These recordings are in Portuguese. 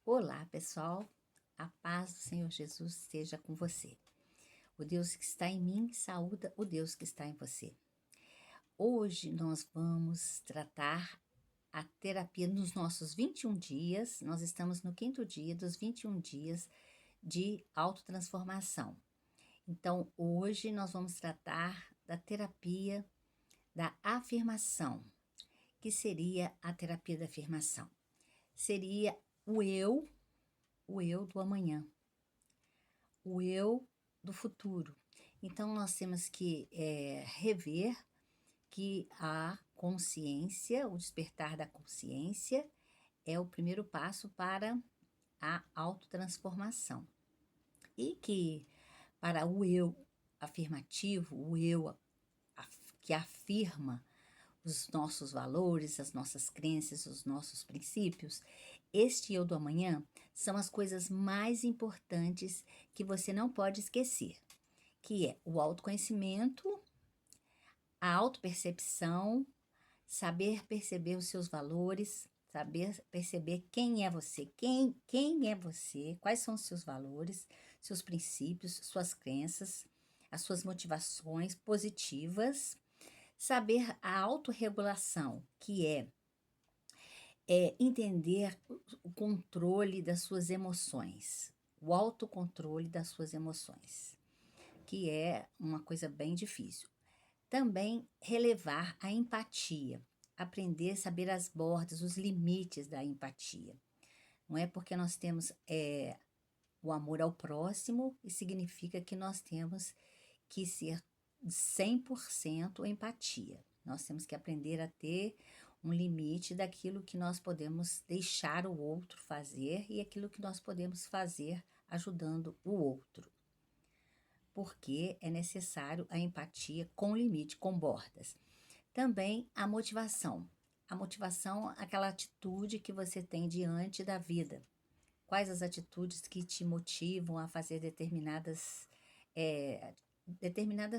Olá, pessoal. A paz do Senhor Jesus esteja com você. O Deus que está em mim saúda o Deus que está em você. Hoje nós vamos tratar a terapia nos nossos 21 dias. Nós estamos no quinto dia dos 21 dias de autotransformação. Então, hoje nós vamos tratar da terapia da afirmação. Que seria a terapia da afirmação? Seria o eu do amanhã, o eu do futuro. Então, nós temos que rever que a consciência, o despertar da consciência, é o primeiro passo para a autotransformação. E que para o eu afirmativo, o eu que afirma os nossos valores, as nossas crenças, os nossos princípios, este eu do amanhã são as coisas mais importantes que você não pode esquecer, que é o autoconhecimento, a autopercepção, saber perceber os seus valores, saber perceber quem é você, quem é você, quais são os seus valores, seus princípios, suas crenças, as suas motivações positivas, saber a autorregulação, que é entender o controle das suas emoções, o autocontrole das suas emoções, que é uma coisa bem difícil. Também relevar a empatia, aprender a saber as bordas, os limites da empatia. Não é porque nós temos o amor ao próximo e significa que nós temos que ser 100% empatia. Nós temos que aprender a ter um limite daquilo que nós podemos deixar o outro fazer e aquilo que nós podemos fazer ajudando o outro. Porque é necessário a empatia com limite, com bordas. Também a motivação. A motivação, aquela atitude que você tem diante da vida. Quais as atitudes que te motivam a fazer determinadas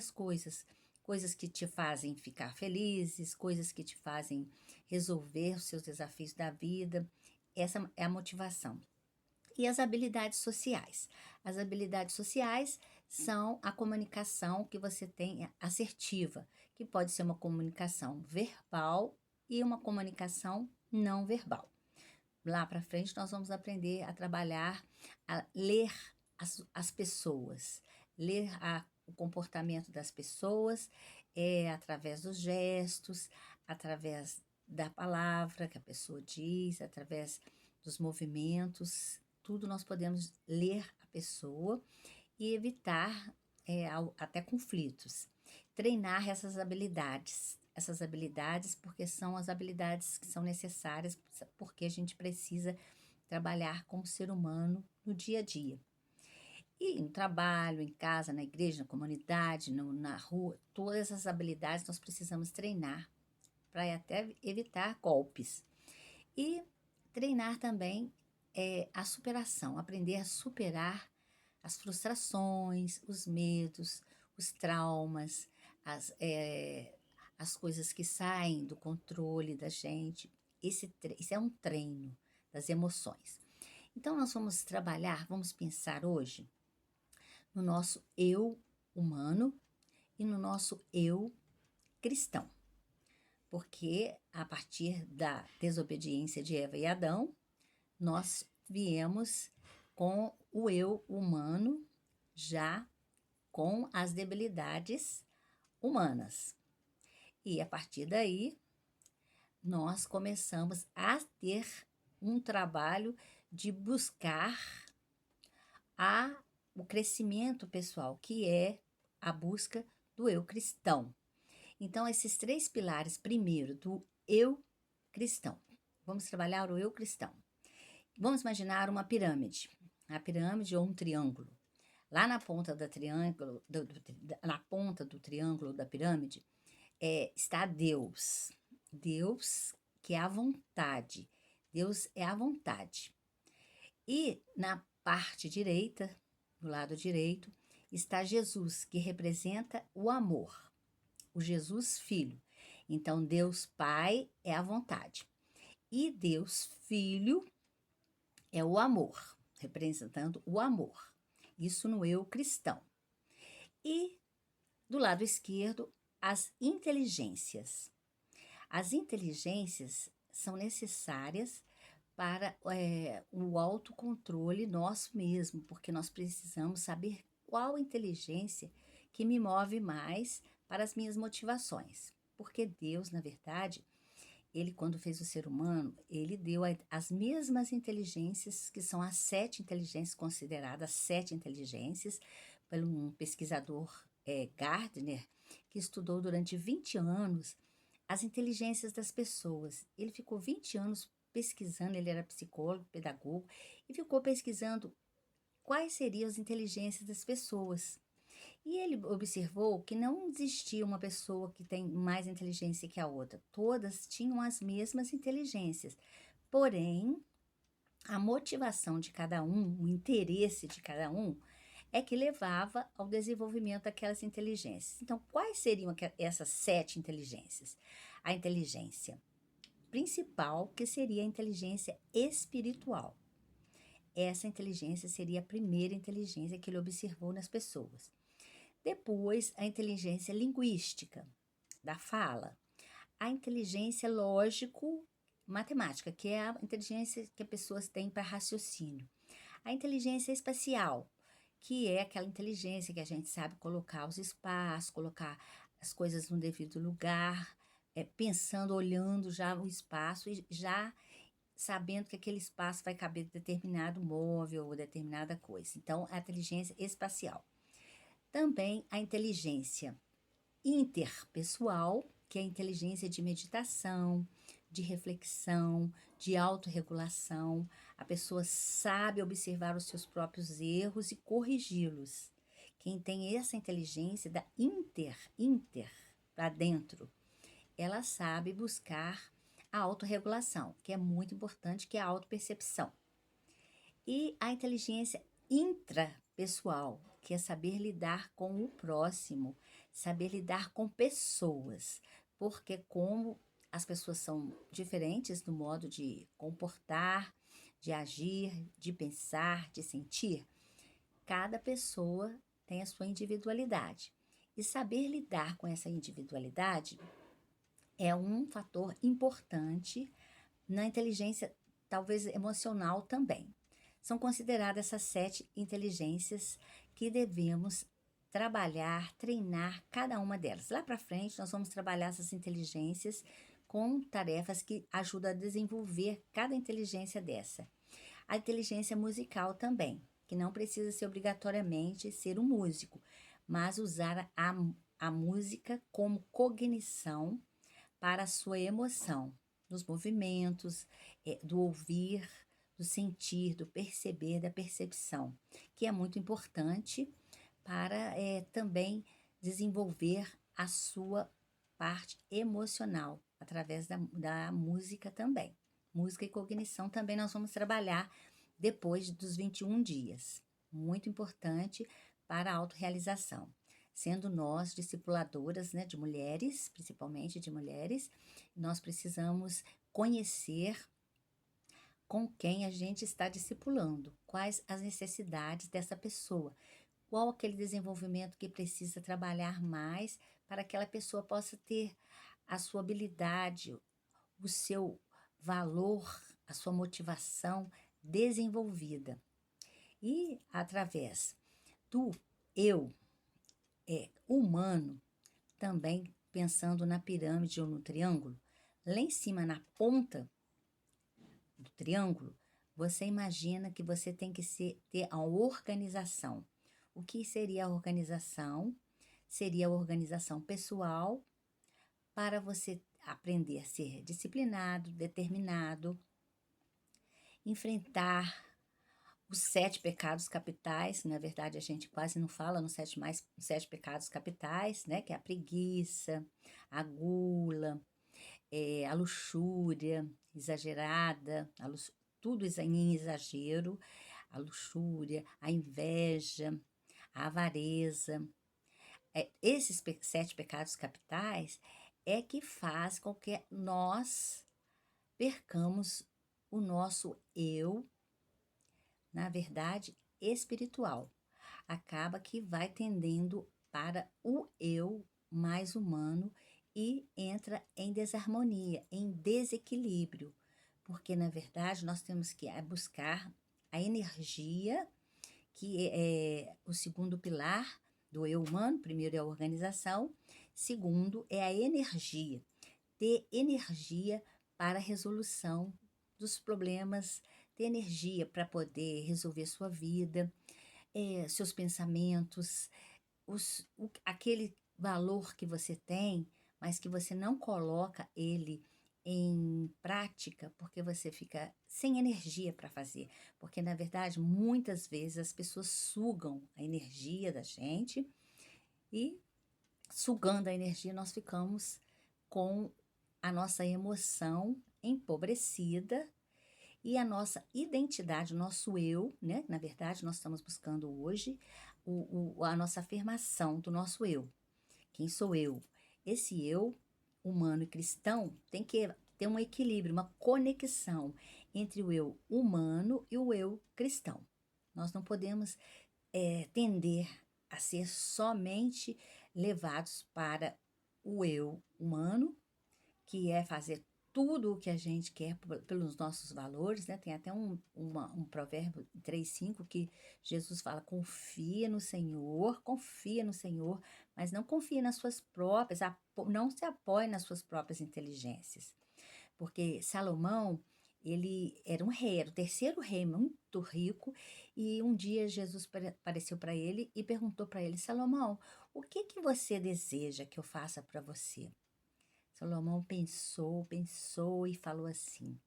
coisas. Coisas que te fazem ficar felizes, coisas que te fazem resolver os seus desafios da vida. Essa é a motivação. E as habilidades sociais. As habilidades sociais são a comunicação que você tem assertiva, que pode ser uma comunicação verbal e uma comunicação não verbal. Lá para frente nós vamos aprender a trabalhar, a ler as pessoas, ler o comportamento das pessoas através dos gestos, através da palavra que a pessoa diz, através dos movimentos, tudo nós podemos ler a pessoa e evitar até conflitos. Treinar essas habilidades porque são as habilidades que são necessárias, porque a gente precisa trabalhar como ser humano no dia a dia. E no trabalho, em casa, na igreja, na comunidade, na rua, todas essas habilidades nós precisamos treinar para até evitar golpes. E treinar também a superação, aprender a superar as frustrações, os medos, os traumas, as coisas que saem do controle da gente. Isso é um treino das emoções. Então, nós vamos trabalhar, vamos pensar hoje no nosso eu humano e no nosso eu cristão. Porque a partir da desobediência de Eva e Adão, nós viemos com o eu humano já com as debilidades humanas. E a partir daí, nós começamos a ter um trabalho de buscar o crescimento pessoal, que é a busca do eu cristão. Então, esses três pilares, primeiro, do eu cristão. Vamos trabalhar o eu cristão. Vamos imaginar uma pirâmide. A pirâmide ou um triângulo. Lá na ponta na ponta do triângulo da pirâmide, está Deus. Deus que é a vontade. Deus é a vontade. E na parte direita, do lado direito, está Jesus, que representa o amor. O Jesus Filho. Então, Deus Pai é a vontade. E Deus Filho é o amor, representando o amor. Isso no eu cristão. E do lado esquerdo, as inteligências. As inteligências são necessárias para o autocontrole nosso mesmo, porque nós precisamos saber qual inteligência que me move mais para as minhas motivações. Porque Deus, na verdade, ele, quando fez o ser humano, ele deu as mesmas inteligências, que são as 7 inteligências, consideradas 7 inteligências, por um pesquisador, Gardner, que estudou durante 20 anos as inteligências das pessoas. Ele ficou 20 anos pesquisando, ele era psicólogo, pedagogo, e ficou pesquisando quais seriam as inteligências das pessoas. E ele observou que não existia uma pessoa que tem mais inteligência que a outra. Todas tinham as mesmas inteligências. Porém, a motivação de cada um, o interesse de cada um, é que levava ao desenvolvimento daquelas inteligências. Então, quais seriam essas 7 inteligências? A inteligência principal, que seria a inteligência espiritual. Essa inteligência seria a primeira inteligência que ele observou nas pessoas. Depois, a inteligência linguística, da fala. A inteligência lógico-matemática, que é a inteligência que as pessoas têm para raciocínio. A inteligência espacial, que é aquela inteligência que a gente sabe colocar os espaços, colocar as coisas no devido lugar, pensando, olhando já o espaço e já sabendo que aquele espaço vai caber determinado móvel ou determinada coisa. Então, a inteligência espacial. Também a inteligência interpessoal, que é a inteligência de meditação, de reflexão, de autorregulação. A pessoa sabe observar os seus próprios erros e corrigi-los. Quem tem essa inteligência da inter para dentro, ela sabe buscar a autorregulação, que é muito importante, que é a autopercepção. E a inteligência intrapessoal, que é saber lidar com o próximo, saber lidar com pessoas, porque como as pessoas são diferentes no modo de comportar, de agir, de pensar, de sentir, cada pessoa tem a sua individualidade. E saber lidar com essa individualidade é um fator importante na inteligência, talvez emocional também. São consideradas essas 7 inteligências que devemos trabalhar, treinar cada uma delas. Lá para frente, nós vamos trabalhar essas inteligências com tarefas que ajudam a desenvolver cada inteligência dessa. A inteligência musical também, que não precisa ser obrigatoriamente ser um músico, mas usar a música como cognição para a sua emoção, nos movimentos, do ouvir, do sentir, do perceber, da percepção, que é muito importante para também desenvolver a sua parte emocional, através da música também. Música e cognição também nós vamos trabalhar depois dos 21 dias. Muito importante para a autorrealização. Sendo nós discipuladoras, né, de mulheres, principalmente de mulheres, nós precisamos conhecer com quem a gente está discipulando, quais as necessidades dessa pessoa, qual aquele desenvolvimento que precisa trabalhar mais para que aquela pessoa possa ter a sua habilidade, o seu valor, a sua motivação desenvolvida. E através do eu humano, também pensando na pirâmide ou no triângulo, lá em cima na ponta do triângulo, você imagina que você tem que ter a organização. O que seria a organização? Seria a organização pessoal para você aprender a ser disciplinado, determinado, enfrentar os 7 pecados capitais. Na verdade, a gente quase não fala nos 7 pecados capitais, né? Que é a preguiça, a gula, a luxúria exagerada, tudo em exagero, a luxúria, a inveja, a avareza. Esses 7 pecados capitais é que faz com que nós percamos o nosso eu na verdade, espiritual. Acaba que vai tendendo para o eu mais humano e entra em desarmonia, em desequilíbrio, porque na verdade nós temos que buscar a energia, que é o segundo pilar do eu humano. Primeiro é a organização, segundo é a energia, ter energia para a resolução dos problemas, ter energia para poder resolver sua vida, seus pensamentos, aquele valor que você tem, mas que você não coloca ele em prática porque você fica sem energia para fazer. Porque, na verdade, muitas vezes as pessoas sugam a energia da gente e, sugando a energia, nós ficamos com a nossa emoção empobrecida e a nossa identidade, o nosso eu, né? Na verdade, nós estamos buscando hoje a nossa afirmação do nosso eu. Quem sou eu? Esse eu humano e cristão tem que ter um equilíbrio, uma conexão entre o eu humano e o eu cristão. Nós não podemos tender a ser somente levados para o eu humano, que é fazer tudo o que a gente quer pelos nossos valores, né? Tem até um provérbio 3:5 que Jesus fala: confia no Senhor, mas não confia nas suas próprias, não se apoie nas suas próprias inteligências. Porque Salomão, ele era um rei, era o terceiro rei muito rico, e um dia Jesus apareceu para ele e perguntou para ele: Salomão, o que que você deseja que eu faça para você? Salomão pensou, pensou e falou assim: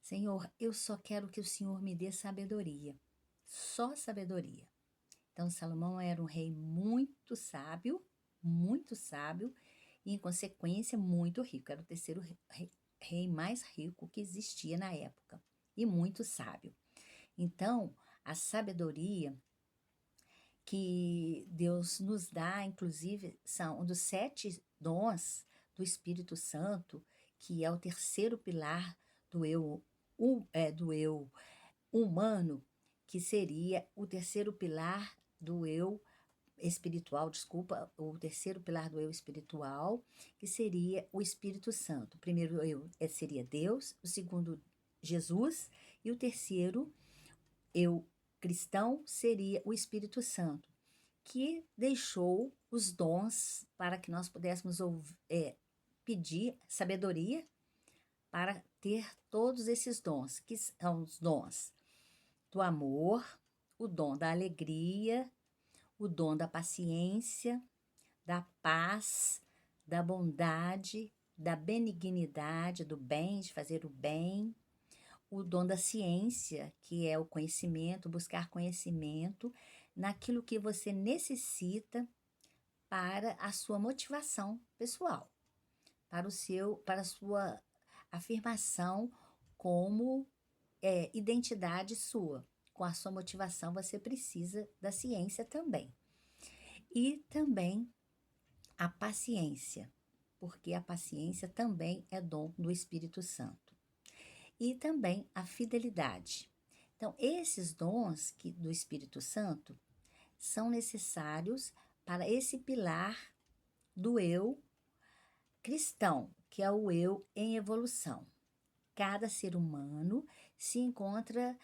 Senhor, eu só quero que o Senhor me dê sabedoria, só sabedoria. Então, Salomão era um rei muito sábio e, em consequência, muito rico. Era o terceiro rei mais rico que existia na época e muito sábio. Então, a sabedoria que Deus nos dá, inclusive, são um dos 7 dons do Espírito Santo, que é o terceiro pilar do eu humano, que seria o terceiro pilar do eu espiritual, desculpa, o terceiro pilar do eu espiritual, que seria o Espírito Santo. O primeiro eu seria Deus, o segundo Jesus, e o terceiro eu cristão seria o Espírito Santo, que deixou os dons para que nós pudéssemos pedir sabedoria para ter todos esses dons, que são os dons do amor, o dom da alegria, o dom da paciência, da paz, da bondade, da benignidade, do bem, de fazer o bem, o dom da ciência, que é o conhecimento, buscar conhecimento naquilo que você necessita para a sua motivação pessoal, para a sua afirmação como identidade sua. Com a sua motivação, você precisa da ciência também. E também a paciência, porque a paciência também é dom do Espírito Santo. E também a fidelidade. Então, esses dons do Espírito Santo são necessários para esse pilar do eu cristão, que é o eu em evolução. Cada ser humano se encontra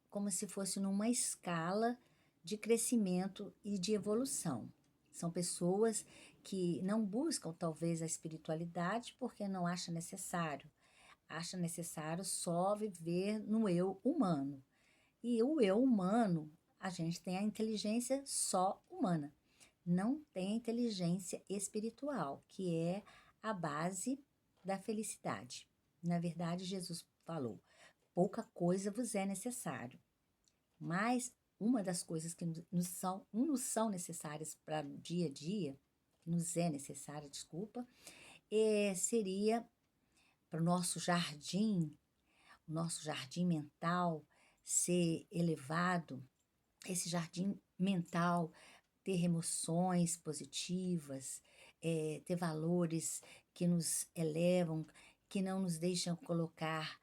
como se fosse numa escala de crescimento e de evolução. São pessoas que não buscam talvez a espiritualidade porque não acham necessário. Acha necessário só viver no eu humano. E o eu humano, a gente tem a inteligência só humana. Não tem a inteligência espiritual, que é a base da felicidade. Na verdade, Jesus falou: pouca coisa vos é necessário. Mas uma das coisas que nos são necessárias para o dia a dia, que nos é necessária, desculpa, seria para o nosso jardim mental ser elevado, esse jardim mental ter emoções positivas, ter valores que nos elevam, que não nos deixam colocar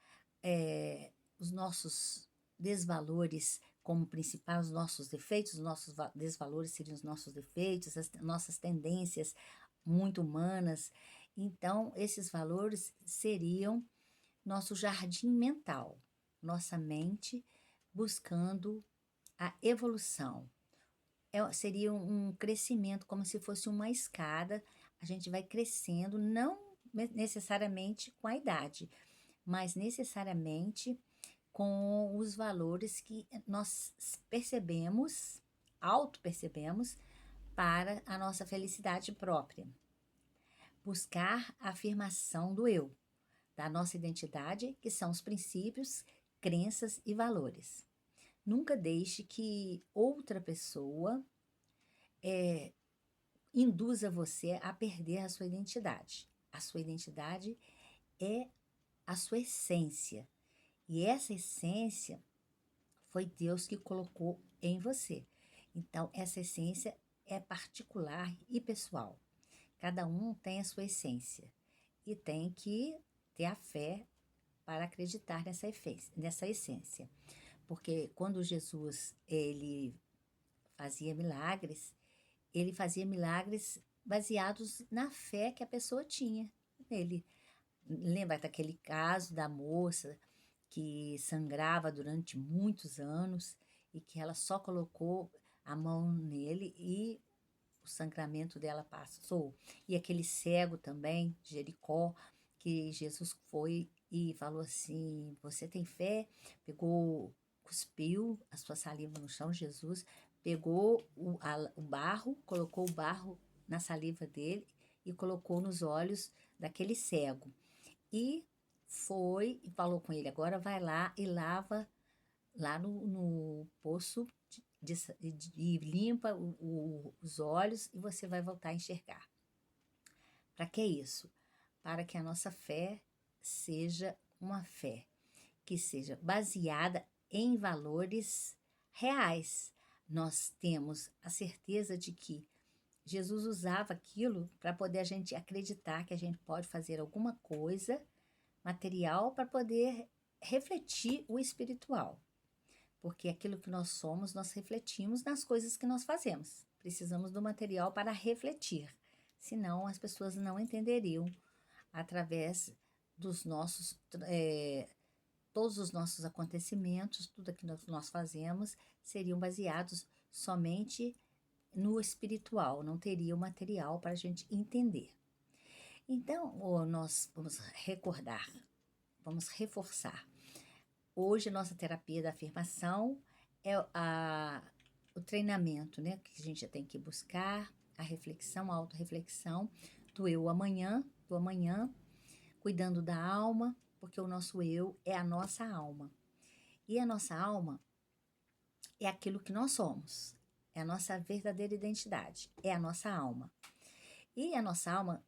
os nossos desvalores como principais os nossos defeitos, os nossos desvalores seriam os nossos defeitos, as nossas tendências muito humanas. Então, esses valores seriam nosso jardim mental, nossa mente buscando a evolução. Seria um crescimento, como se fosse uma escada, a gente vai crescendo, não necessariamente com a idade, mas necessariamente com os valores que nós percebemos, auto-percebemos, para a nossa felicidade própria. Buscar a afirmação do eu, da nossa identidade, que são os princípios, crenças e valores. Nunca deixe que outra pessoa induza você a perder a sua identidade. A sua identidade é a sua essência. E essa essência foi Deus que colocou em você. Então, essa essência é particular e pessoal. Cada um tem a sua essência e tem que ter a fé para acreditar nessa essência. Porque quando Jesus ele fazia milagres baseados na fé que a pessoa tinha nele. Lembra daquele caso da moça que sangrava durante muitos anos e que ela só colocou a mão nele e o sangramento dela passou. E aquele cego também, de Jericó, que Jesus foi e falou assim: você tem fé? Cuspiu a sua saliva no chão, Jesus pegou o barro, colocou o barro na saliva dele e colocou nos olhos daquele cego. E foi e falou com ele: agora vai lá e lava lá no poço e limpa os olhos e você vai voltar a enxergar. Para que isso? Para que a nossa fé seja uma fé que seja baseada em valores reais. Nós temos a certeza de que Jesus usava aquilo para poder a gente acreditar que a gente pode fazer alguma coisa material para poder refletir o espiritual. Porque aquilo que nós somos, nós refletimos nas coisas que nós fazemos. Precisamos do material para refletir, senão as pessoas não entenderiam através dos nossos, todos os nossos acontecimentos, tudo aquilo que nós fazemos, seriam baseados somente no espiritual, não teria o material para a gente entender. Então, nós vamos recordar, vamos reforçar. Hoje, a nossa terapia da afirmação é o treinamento, né? Que a gente tem que buscar, a reflexão, a autorreflexão do amanhã, cuidando da alma, porque o nosso eu é a nossa alma. E a nossa alma é aquilo que nós somos, é a nossa verdadeira identidade, é a nossa alma. E a nossa alma,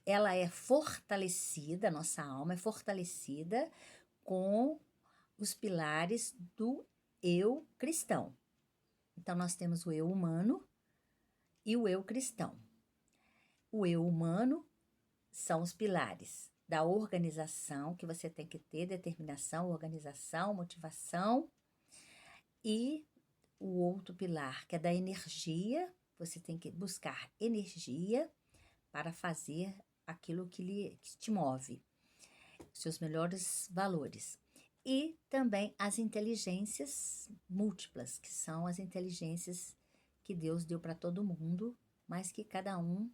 ela é fortalecida, a nossa alma é fortalecida com os pilares do eu cristão. Então, nós temos o eu humano e o eu cristão. O eu humano são os pilares da organização, que você tem que ter determinação, organização, motivação. E o outro pilar, que é da energia, você tem que buscar energia para fazer aquilo que te move, seus melhores valores. E também as inteligências múltiplas, que são as inteligências que Deus deu para todo mundo, mas que cada um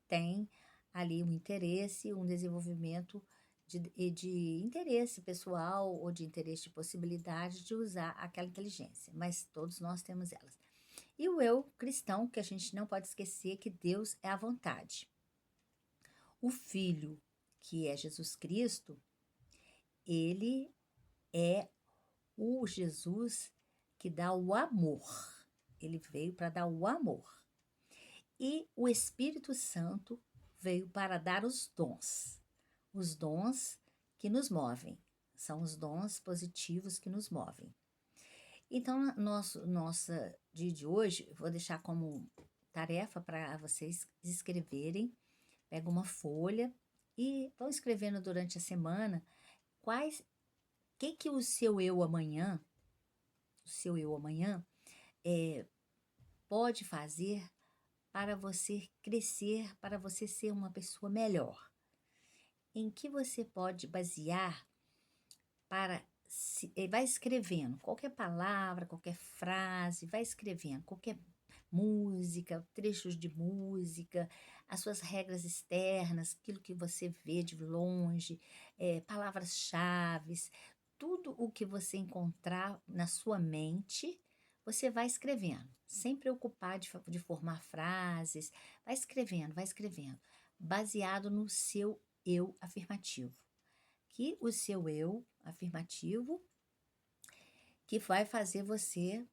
tem ali um interesse, um desenvolvimento de interesse pessoal ou de interesse de possibilidade de usar aquela inteligência, mas todos nós temos elas. E o eu cristão, que a gente não pode esquecer que Deus é a vontade. O Filho, que é Jesus Cristo, ele é o Jesus que dá o amor. Ele veio para dar o amor. E o Espírito Santo veio para dar os dons que nos movem. São os dons positivos que nos movem. Então, nossa dia de hoje, eu vou deixar como tarefa para vocês escreverem. Pega uma folha e vão escrevendo durante a semana quais que o seu eu amanhã, o seu eu amanhã, eh, pode fazer para você crescer, para você ser uma pessoa melhor? Em que você pode basear para vai escrevendo qualquer palavra, qualquer frase, vai escrevendo qualquer música, trechos de música, as suas regras externas, aquilo que você vê de longe, palavras-chaves, tudo o que você encontrar na sua mente, você vai escrevendo, sem preocupar de formar frases, vai escrevendo, baseado no seu eu afirmativo. Que o seu eu afirmativo que vai fazer você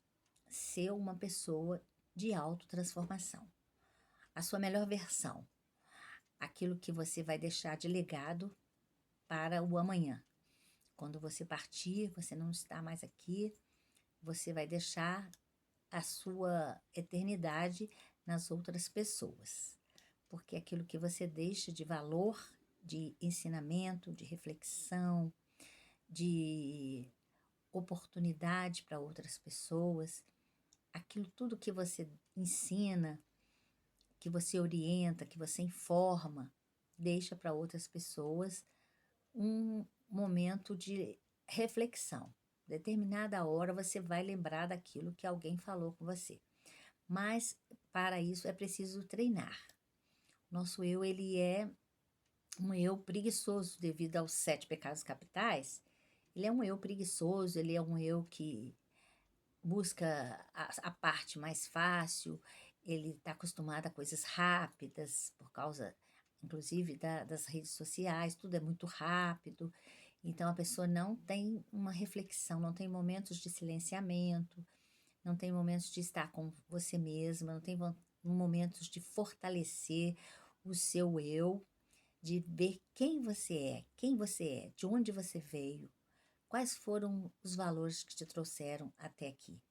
ser uma pessoa de autotransformação. A sua melhor versão, aquilo que você vai deixar de legado para o amanhã. Quando você partir, você não está mais aqui, você vai deixar a sua eternidade nas outras pessoas. Porque aquilo que você deixa de valor, de ensinamento, de reflexão, de oportunidade para outras pessoas, aquilo tudo que você ensina, que você orienta, que você informa, deixa para outras pessoas um momento de reflexão. Determinada hora você vai lembrar daquilo que alguém falou com você. Mas para isso é preciso treinar. Nosso eu, ele é um eu preguiçoso devido aos 7 pecados capitais. Ele é um eu preguiçoso, ele é um eu que busca a parte mais fácil, ele está acostumado a coisas rápidas, por causa, inclusive, das redes sociais, tudo é muito rápido. Então, a pessoa não tem uma reflexão, não tem momentos de silenciamento, não tem momentos de estar com você mesma, não tem momentos de fortalecer o seu eu, de ver quem você é, de onde você veio, quais foram os valores que te trouxeram até aqui.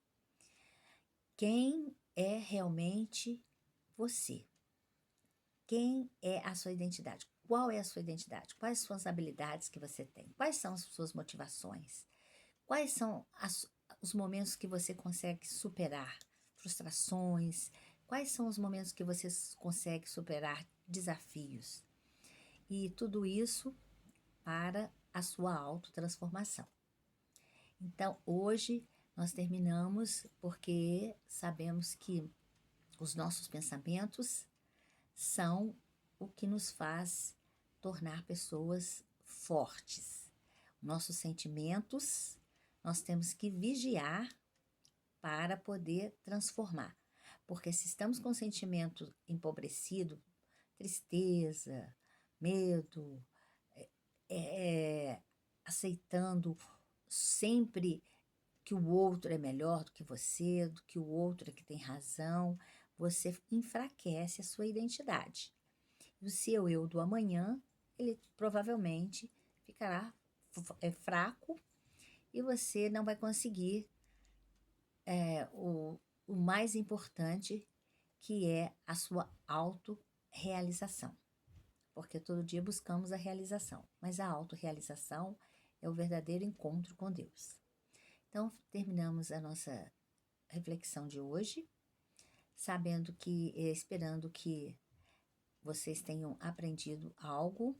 Quem é realmente você? Quem é a sua identidade? Qual é a sua identidade? Quais são as habilidades que você tem? Quais são as suas motivações? Quais são os momentos que você consegue superar frustrações? Quais são os momentos que você consegue superar desafios? E tudo isso para a sua autotransformação. Então, hoje nós terminamos porque sabemos que os nossos pensamentos são o que nos faz tornar pessoas fortes. Nossos sentimentos, nós temos que vigiar para poder transformar. Porque se estamos com sentimento empobrecido, tristeza, medo, aceitando sempre que o outro é melhor do que você, do que o outro é que tem razão, você enfraquece a sua identidade. O seu eu do amanhã, ele provavelmente ficará fraco e você não vai conseguir o mais importante, que é a sua autorrealização. Porque todo dia buscamos a realização, mas a autorrealização é o verdadeiro encontro com Deus. Então, terminamos a nossa reflexão de hoje, esperando que vocês tenham aprendido algo,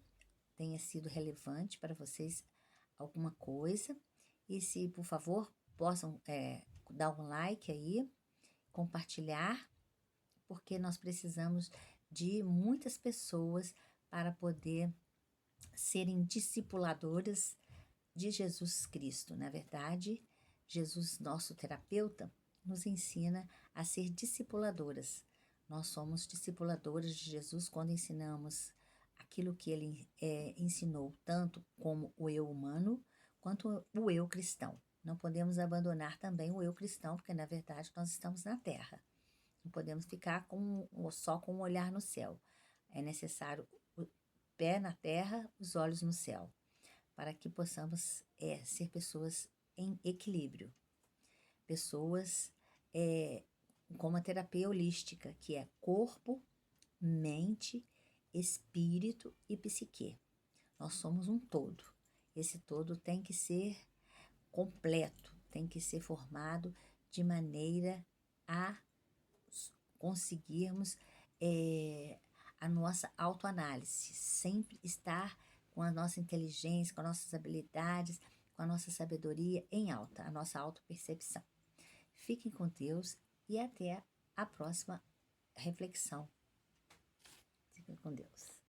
tenha sido relevante para vocês alguma coisa. E se, por favor, possam dar um like aí, compartilhar, porque nós precisamos de muitas pessoas para poder serem discipuladoras de Jesus Cristo. Na verdade, Jesus, nosso terapeuta, nos ensina a ser discipuladoras. Nós somos discipuladoras de Jesus quando ensinamos aquilo que ele ensinou, tanto como o eu humano, quanto o eu cristão. Não podemos abandonar também o eu cristão, porque na verdade nós estamos na terra. Não podemos ficar só com o olhar no céu. É necessário o pé na terra, os olhos no céu, para que possamos ser pessoas em equilíbrio. Pessoas com uma terapia holística, que é corpo, mente, espírito e psique. Nós somos um todo. Esse todo tem que ser completo, tem que ser formado de maneira a conseguirmos a nossa autoanálise, sempre estar com a nossa inteligência, com as nossas habilidades, com a nossa sabedoria em alta, a nossa autopercepção. Fiquem com Deus e até a próxima reflexão. Fiquem com Deus.